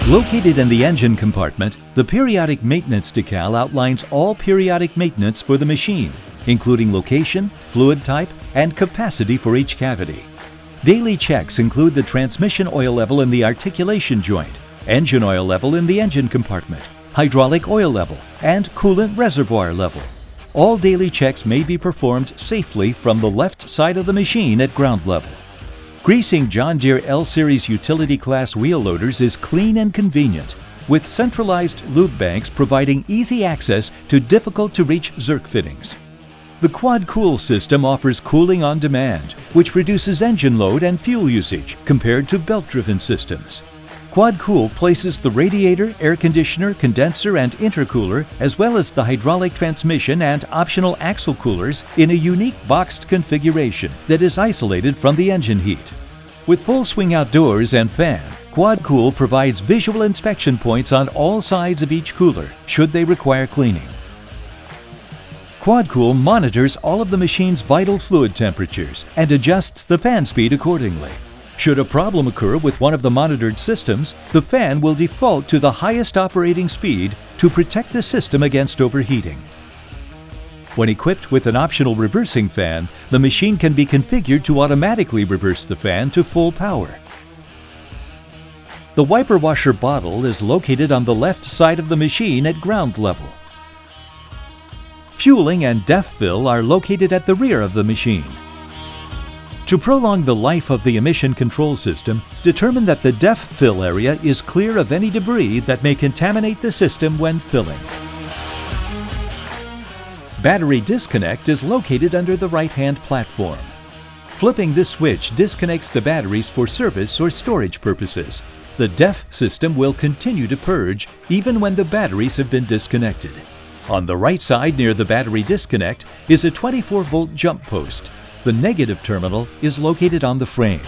Located in the engine compartment, the periodic maintenance decal outlines all periodic maintenance for the machine, including location, fluid type, and capacity for each cavity. Daily checks include the transmission oil level in the articulation joint, engine oil level in the engine compartment, hydraulic oil level, and coolant reservoir level. All daily checks may be performed safely from the left side of the machine at ground level. Greasing John Deere L-Series utility class wheel loaders is clean and convenient, with centralized lube banks providing easy access to difficult-to-reach Zerk fittings. The Quad Cool system offers cooling on demand, which reduces engine load and fuel usage compared to belt-driven systems. Quad Cool places the radiator, air conditioner, condenser, and intercooler, as well as the hydraulic transmission and optional axle coolers in a unique boxed configuration that is isolated from the engine heat. With full swing outdoors and fan, Quad Cool provides visual inspection points on all sides of each cooler, should they require cleaning. Quad Cool monitors all of the machine's vital fluid temperatures and adjusts the fan speed accordingly. Should a problem occur with one of the monitored systems, the fan will default to the highest operating speed to protect the system against overheating. When equipped with an optional reversing fan, the machine can be configured to automatically reverse the fan to full power. The wiper washer bottle is located on the left side of the machine at ground level. Fueling and DEF fill are located at the rear of the machine. To prolong the life of the emission control system, determine that the DEF fill area is clear of any debris that may contaminate the system when filling. Battery disconnect is located under the right-hand platform. Flipping this switch disconnects the batteries for service or storage purposes. The DEF system will continue to purge even when the batteries have been disconnected. On the right side near the battery disconnect is a 24-volt jump post. The negative terminal is located on the frame.